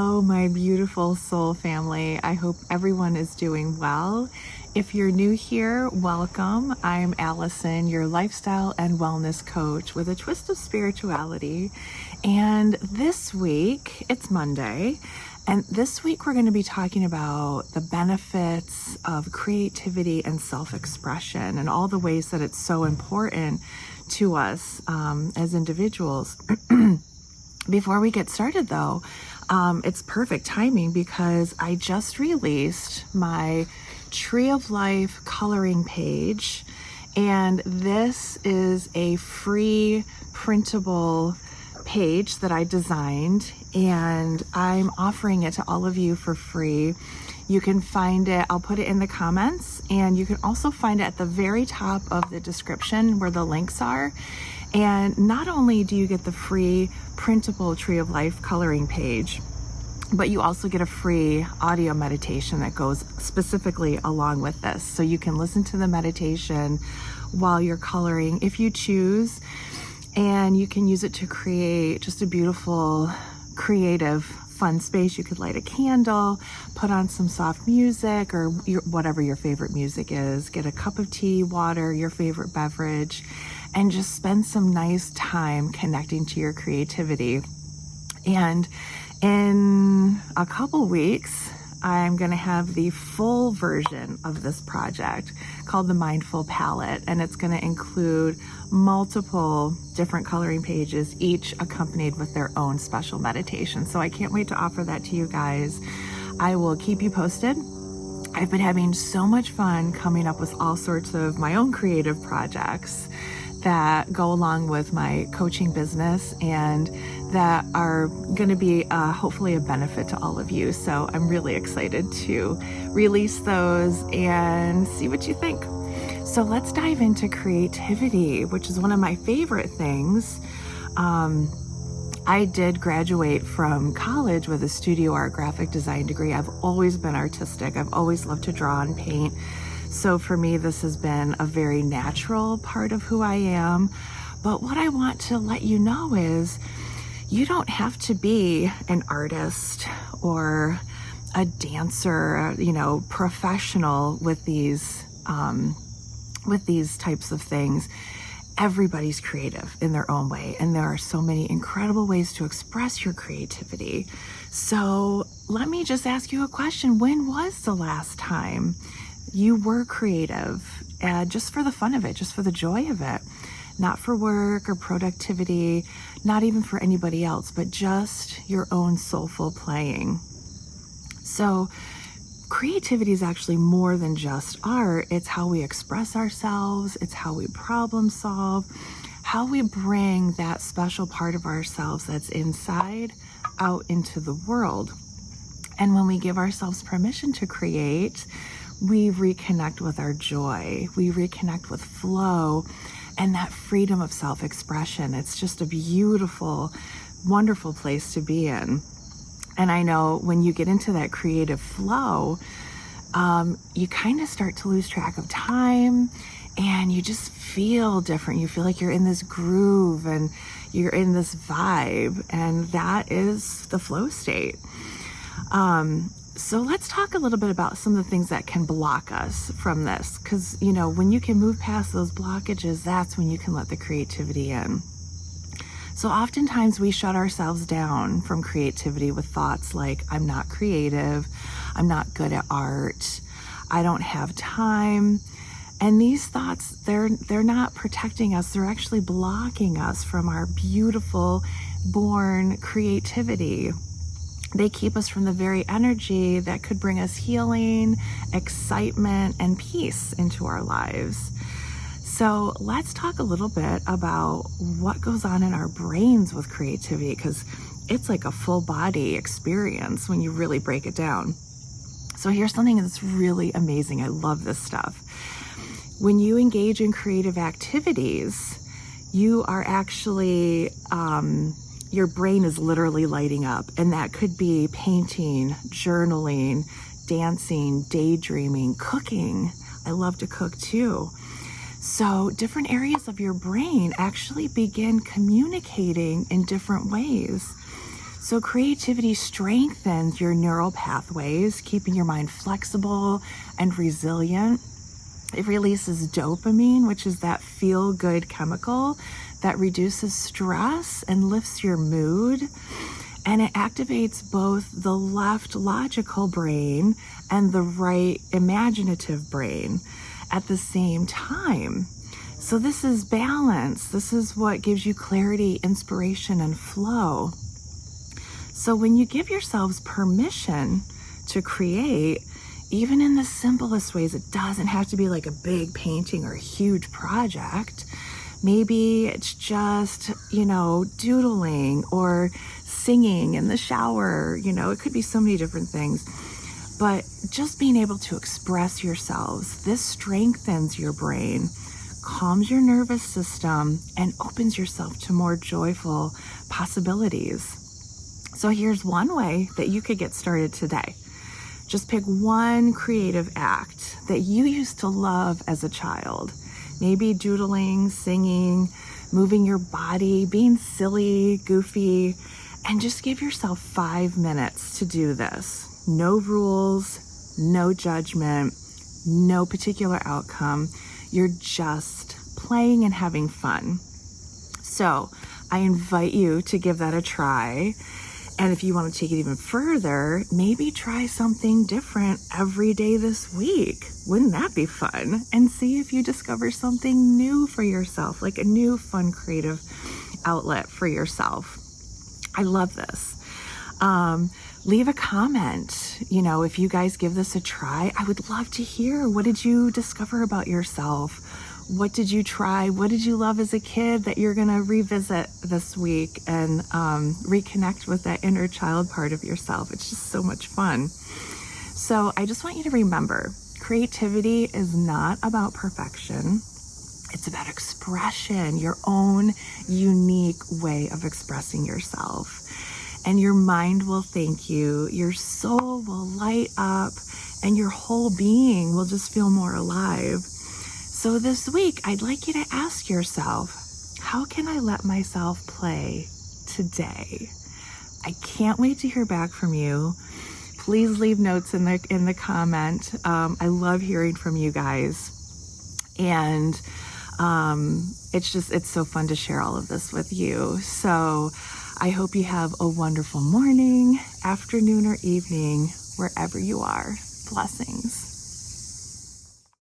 Hello, my beautiful soul family. I hope everyone is doing well. If you're new here, welcome. I'm Allison, your lifestyle and wellness coach with a twist of spirituality. And this week, it's Monday, and this week we're going to be talking about the benefits of creativity and self-expression and all the ways that it's so important to us as individuals. Before we get started though, it's perfect timing because I just released my Tree of Life coloring page, and this is a free printable page that I designed, and I'm offering it to all of you for free. You can find it, I'll put it in the comments, and you can also find it at the very top of the description where the links are. And not only do you get the free printable Tree of Life coloring page, but you also get a free audio meditation that goes specifically along with this. So you can listen to the meditation while you're coloring if you choose, and you can use it to create just a beautiful, creative, fun space. You could light a candle, put on some soft music or whatever your favorite music is, get a cup of tea, water, your favorite beverage, and just spend some nice time connecting to your creativity. And in a couple weeks, I'm going to have the full version of this project called the Mindful Palette, and it's going to include multiple different coloring pages, each accompanied with their own special meditation. So I can't wait to offer that to you guys. I will keep you posted. I've been having so much fun coming up with all sorts of my own creative projects that go along with my coaching business and that are going to be hopefully a benefit to all of you. So I'm really excited to release those and see what you think. So let's dive into creativity, which is one of my favorite things. I did graduate from college with a studio art graphic design degree. I've always been artistic. I've always loved to draw and paint. So for me, this has been a very natural part of who I am. But what I want to let you know is you don't have to be an artist or a dancer, professional with these types of things. Everybody's creative in their own way, and there are so many incredible ways to express your creativity. So let me just ask you a question. When was the last time you were creative, just for the fun of it, just for the joy of it, not for work or productivity, not even for anybody else, but just your own soulful playing? So creativity is actually more than just art. It's how we express ourselves. It's how we problem solve, how we bring that special part of ourselves that's inside out into the world. And when we give ourselves permission to create, we reconnect with our joy. We reconnect with flow and that freedom of self-expression. It's just a beautiful, wonderful place to be in. And I know when you get into that creative flow, you kind of start to lose track of time and you just feel different. You feel like you're in this groove and you're in this vibe, and that is the flow state. So let's talk a little bit about some of the things that can block us from this, because when you can move past those blockages, that's when you can let the creativity in. So oftentimes we shut ourselves down from creativity with thoughts like, I'm not creative, I'm not good at art, I don't have time. And these thoughts, they're not protecting us, they're actually blocking us from our beautiful born creativity. They keep us from the very energy that could bring us healing, excitement, and peace into our lives. So let's talk a little bit about what goes on in our brains with creativity, because it's like a full body experience when you really break it down. So here's something that's really amazing. I love this stuff. When you engage in creative activities, you are actually, your brain is literally lighting up, and that could be painting, journaling, dancing, daydreaming, cooking. I love to cook too. So different areas of your brain actually begin communicating in different ways. So creativity strengthens your neural pathways, keeping your mind flexible and resilient. It releases dopamine, which is that feel-good chemical that reduces stress and lifts your mood. And it activates both the left logical brain and the right imaginative brain at the same time. So this is balance. This is what gives you clarity, inspiration, and flow. So when you give yourselves permission to create, even in the simplest ways, it doesn't have to be like a big painting or a huge project. Maybe it's just, doodling or singing in the shower. It could be so many different things. But just being able to express yourselves, this strengthens your brain, calms your nervous system, and opens yourself to more joyful possibilities. So here's one way that you could get started today. Just pick one creative act that you used to love as a child. Maybe doodling, singing, moving your body, being silly, goofy, and just give yourself 5 minutes to do this. No rules, no judgment, no particular outcome. You're just playing and having fun. So I invite you to give that a try. And if you want to take it even further, maybe try something different every day this week. Wouldn't that be fun? And see if you discover something new for yourself, like a new fun creative outlet for yourself. I love this. Leave a comment. If you guys give this a try, I would love to hear. What did you discover about yourself? What did you try? What did you love as a kid that you're going to revisit this week and reconnect with that inner child part of yourself? It's just so much fun. So I just want you to remember, creativity is not about perfection. It's about expression, your own unique way of expressing yourself. And your mind will thank you, your soul will light up, and your whole being will just feel more alive. So this week, I'd like you to ask yourself, how can I let myself play today? I can't wait to hear back from you. Please leave notes in the comment. I love hearing from you guys. And it's so fun to share all of this with you. So I hope you have a wonderful morning, afternoon, or evening, wherever you are. Blessings.